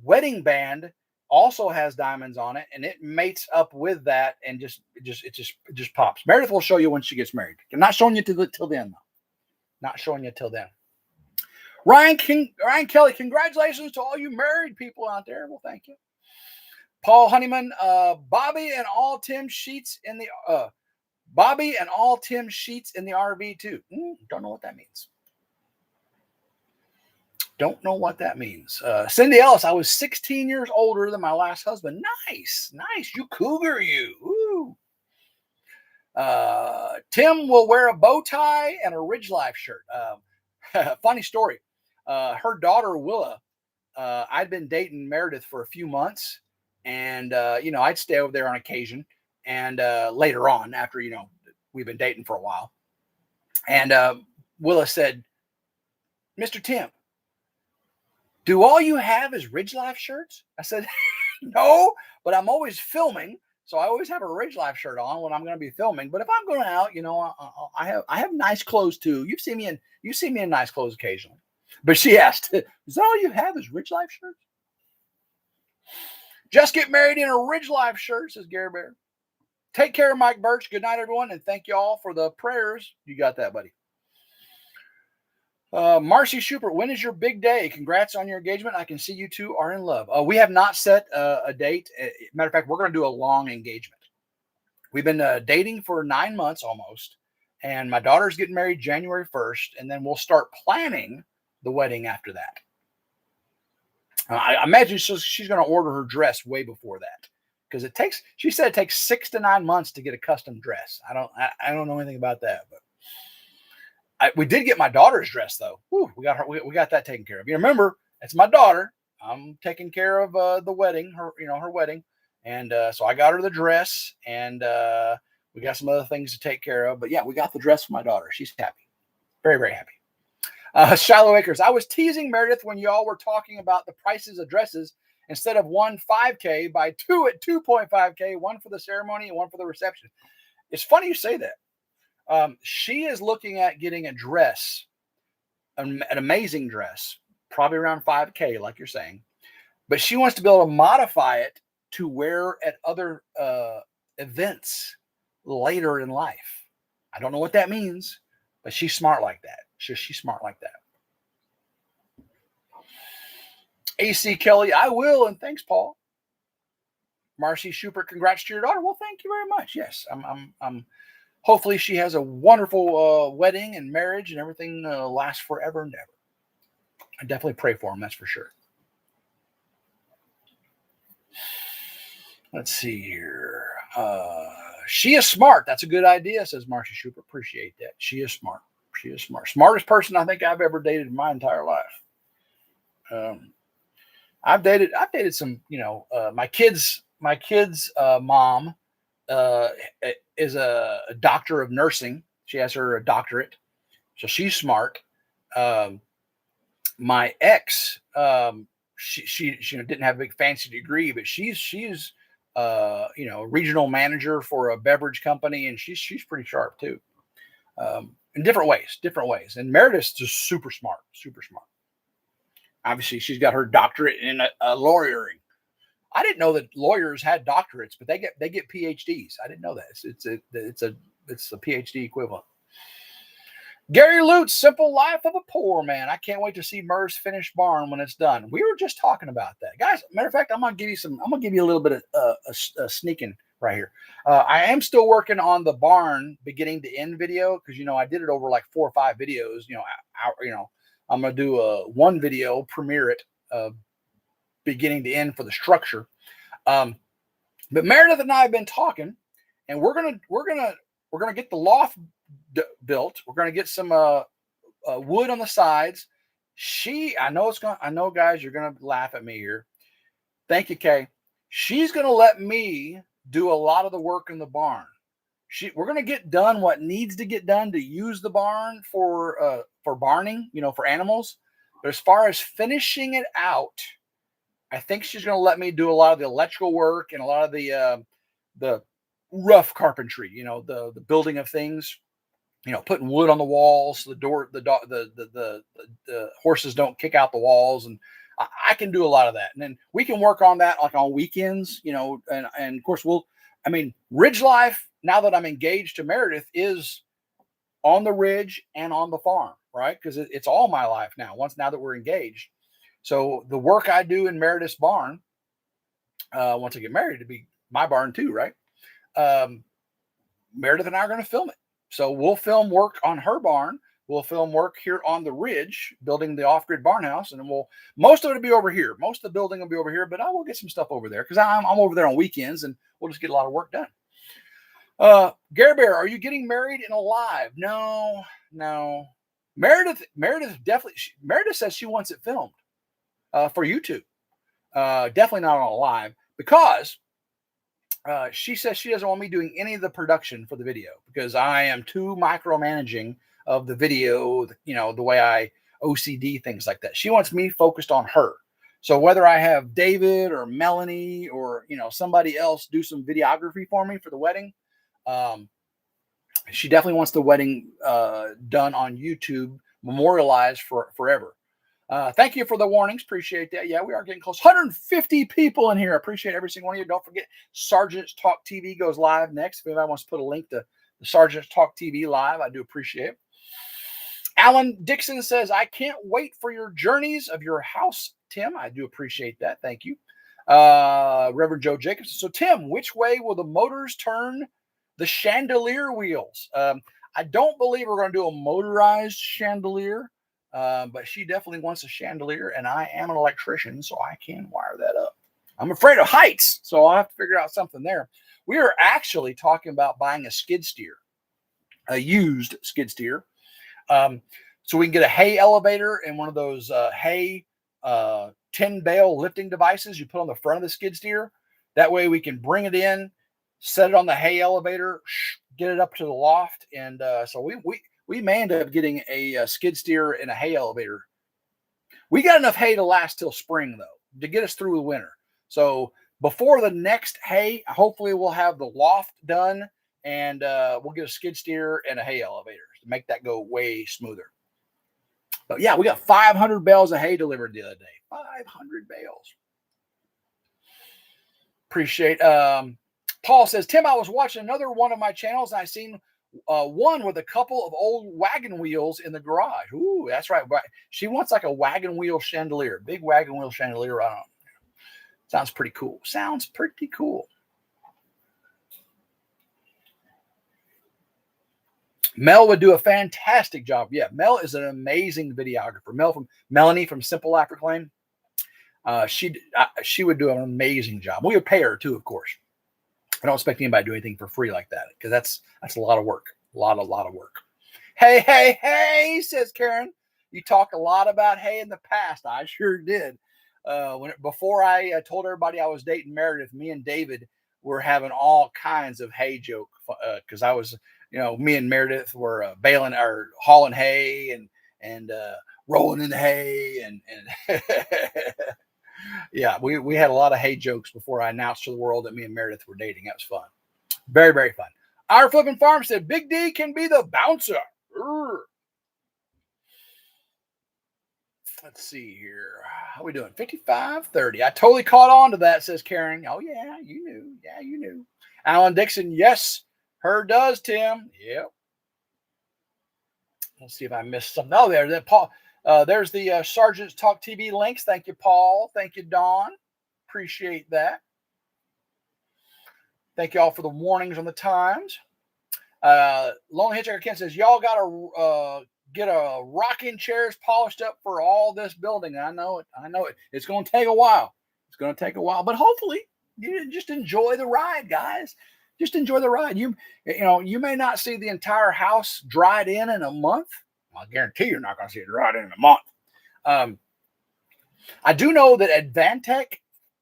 Speaker 1: wedding band also has diamonds on it, and it mates up with that, and it just pops. Meredith will show you when she gets married. I'm not showing you till then, though. Not showing you till then. Ryan Kelly, congratulations to all you married people out there. Well, thank you. Paul Honeyman, Bobby and all Tim Sheets in the RV too. Don't know what that means. Don't know what that means. Cindy Ellis, I was 16 years older than my last husband. Nice. You cougar, you. Ooh. Tim will wear a bow tie and a RidgeLife shirt. Funny story. Her daughter, Willa, I'd been dating Meredith for a few months. And, I'd stay over there on occasion. And later on, after, we've been dating for a while. And Willa said, Mr. Tim, do all you have is RidgeLife shirts? I said, no, but I'm always filming. So I always have a RidgeLife shirt on when I'm going to be filming. But if I'm going out, I have nice clothes too. You see me in nice clothes occasionally. But she asked, is that all you have is RidgeLife shirts? Just get married in a RidgeLife shirt, says Gary Bear. Take care of Mike Birch. Good night, everyone. And thank you all for the prayers. You got that, buddy. Marcy Schubert, when is your big day? Congrats on your engagement. I can see you two are in love. We have not set a date. Matter of fact, we're going to do a long engagement. We've been dating for 9 months almost. And my daughter's getting married January 1st. And then we'll start planning the wedding after that. I imagine she's going to order her dress way before that. Because she said it takes 6 to 9 months to get a custom dress. I don't know anything about that, but we did get my daughter's dress though. Whew, we got that taken care of. You remember, it's my daughter. I'm taking care of the wedding, her wedding, and so I got her the dress, and we got some other things to take care of. But yeah, we got the dress for my daughter. She's happy, very, very happy. Shiloh Acres, I was teasing Meredith when y'all were talking about the prices of dresses. Instead of one $5K, buy two at $2.5K, one for the ceremony and one for the reception. It's funny you say that. She is looking at getting a dress, an amazing dress, probably around $5K, like you're saying. But she wants to be able to modify it to wear at other events later in life. I don't know what that means, but she's smart like that. She's smart like that. AC Kelly, I will, and thanks, Paul. Marcy Schubert, congrats to your daughter. Well, thank you very much. Yes, I'm hopefully she has a wonderful wedding and marriage, and everything lasts forever and ever. I definitely pray for him, that's for sure. Let's see here. She is smart. That's a good idea, says Marcia Schuper. Appreciate that. She is smart. She is smart. Smartest person I think I've ever dated in my entire life. I've dated some, my kids' mom is a doctor of nursing. She has her doctorate, so she's smart. My ex, she didn't have a big fancy degree, but she's regional manager for a beverage company, and she's pretty sharp too. In different ways. And Meredith's just super smart. Obviously, she's got her doctorate in lawyering. I didn't know that lawyers had doctorates, but they get PhDs. I didn't know that. It's a PhD equivalent. Gary Lutz, Simple Life of a Poor Man. I can't wait to see Murr's finished barn when it's done. We were just talking about that, guys. Matter of fact, I'm gonna give you a little bit of sneaking right here. I am still working on the barn beginning to end video because I did it over like 4 or 5 videos. I'm gonna do one video, premiere it beginning to end for the structure. But Meredith and I have been talking, and we're gonna get the loft built. We're gonna get some wood on the sides. I know, guys, you're gonna laugh at me here. Thank you, Kay. She's gonna let me do a lot of the work in the barn. We're gonna get done what needs to get done to use the barn for barning, for animals. But as far as finishing it out, I think she's going to let me do a lot of the electrical work and a lot of the rough carpentry, the building of things, putting wood on the walls, the door, the horses don't kick out the walls. And I can do a lot of that. And then we can work on that like on weekends, and of course RidgeLife, now that I'm engaged to Meredith, is on the ridge and on the farm, right? Because it's all my life now, now that we're engaged. So the work I do in Meredith's barn, once I get married, to be my barn too, right? Meredith and I are going to film it. So we'll film work on her barn. We'll film work here on the ridge, building the off-grid barn house, and then most of it will be over here. Most of the building will be over here, but I will get some stuff over there because I'm over there on weekends, and we'll just get a lot of work done. Gary Bear, are you getting married in a live? No. Meredith says she wants it filmed for YouTube. Definitely not on a live, because she says she doesn't want me doing any of the production for the video because I am too micromanaging of the video, the way I OCD things like that. She wants me focused on her. So whether I have David or Melanie or somebody else do some videography for me for the wedding, she definitely wants the wedding done on YouTube, memorialized forever. Thank you for the warnings. Appreciate that. Yeah, we are getting close. 150 people in here. Appreciate every single one of you. Don't forget, Sergeant's Talk TV goes live next. If anybody wants to put a link to the Sergeant's Talk TV live, I do appreciate it. Alan Dixon says, I can't wait for your journeys of your house, Tim. I do appreciate that. Thank you. Reverend Joe Jacobson. So, Tim, which way will the motors turn the chandelier wheels? I don't believe we're going to do a motorized chandelier. But she definitely wants a chandelier, and I am an electrician, so I can wire that up. I'm afraid of heights, so I'll have to figure out something there. We are actually talking about buying a skid steer, a used skid steer. So we can get a hay elevator and one of those hay 10-bale lifting devices you put on the front of the skid steer. That way we can bring it in, set it on the hay elevator, get it up to the loft, and so we may end up getting a skid steer and a hay elevator. We got enough hay to last till spring, though, to get us through the winter. So before the next hay, hopefully we'll have the loft done, and we'll get a skid steer and a hay elevator to make that go way smoother. But yeah, we got 500 bales of hay delivered the other day. 500 bales. Appreciate. Paul says, Tim, I was watching another one of my channels, and I seen one with a couple of old wagon wheels in the garage. Ooh, that's right. She wants like a wagon wheel chandelier, big wagon wheel chandelier. I don't know. Sounds pretty cool. Mel would do a fantastic job. Yeah, Mel is an amazing videographer. Melanie from Simple Life Reclaim. She would do an amazing job. We would pay her too, of course. I don't expect anybody to do anything for free like that, because that's a lot of work. A lot of work. Hey, says Karen. You talk a lot about hay in the past. I sure did. Before I told everybody I was dating Meredith, me and David were having all kinds of hay joke, because I was, me and Meredith were baling or hauling hay and rolling in the hay and yeah, we had a lot of hay jokes before I announced to the world that me and Meredith were dating. That was fun. Very, very fun. Our Flipping Farm said, Big D can be the bouncer. Let's see here. How are we doing? 55:30. I totally caught on to that, says Karen. Oh, yeah, you knew. Yeah, you knew. Alan Dixon, yes, her does, Tim. Yep. Let's see if I missed something. Oh, there's that Paul. There's the Sergeant's Talk TV links. Thank you, Paul. Thank you, Dawn. Appreciate that. Thank you all for the warnings on the times. Lone Hitchhiker Ken says, y'all got to get a rocking chairs polished up for all this building. I know it. It's going to take a while. But hopefully you just enjoy the ride, guys. Just enjoy the ride. You may not see the entire house dried in a month. I guarantee you're not going to see it dried in a month. I do know that Advantech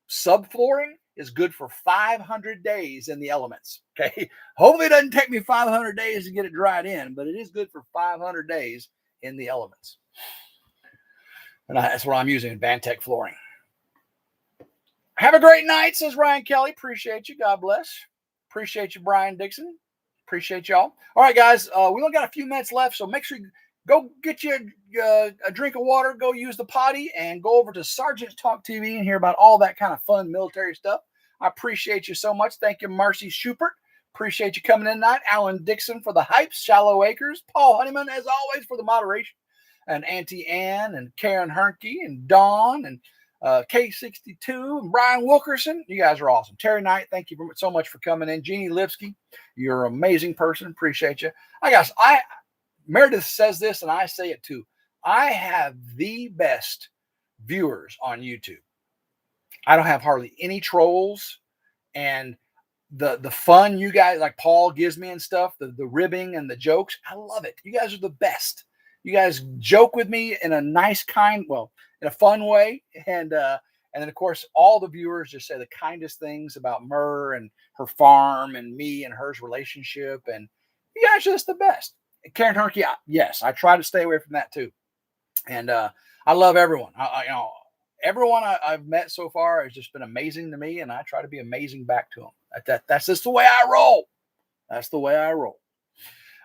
Speaker 1: subflooring is good for 500 days in the elements. Okay. Hopefully it doesn't take me 500 days to get it dried in, but it is good for 500 days in the elements. And that's what I'm using, Advantech flooring. Have a great night, says Ryan Kelly. Appreciate you. God bless. Appreciate you, Brian Dixon. Appreciate y'all. All right, guys. We only got a few minutes left, so make sure you go get you a drink of water, go use the potty, and go over to Sergeant's Talk TV and hear about all that kind of fun military stuff. I appreciate you so much. Thank you, Marcy Schubert. Appreciate you coming in tonight. Alan Dixon for the hypes, Shallow Acres. Paul Honeyman, as always, for the moderation. And Auntie Ann and Karen Hernke and Dawn and K62 and Brian Wilkerson. You guys are awesome. Terry Knight, thank you so much for coming in. Jeannie Lipsky, you're an amazing person. Appreciate you. Meredith says this, and I say it too. I have the best viewers on YouTube. I don't have hardly any trolls, and the fun you guys, like Paul gives me and stuff, the ribbing and the jokes, I love it. You guys are the best. You guys joke with me in a nice, in a fun way, and then of course all the viewers just say the kindest things about Myrrh and her farm and me and her relationship, and you guys are just the best. Karen Hernke, yes, I try to stay away from that too, and I love everyone. Everyone I've met so far has just been amazing to me, and I try to be amazing back to them. That's just the way I roll. That's the way I roll.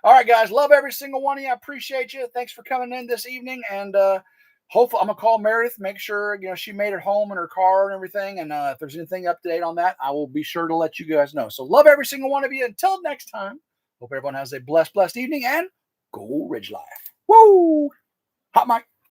Speaker 1: All right, guys, love every single one of you. I appreciate you. Thanks for coming in this evening, and hopefully I'm gonna call Meredith, make sure she made it home in her car and everything. And if there's anything up to date on that, I will be sure to let you guys know. So love every single one of you. Until next time, hope everyone has a blessed evening, and go RidgeLife. Woo! Hot mic.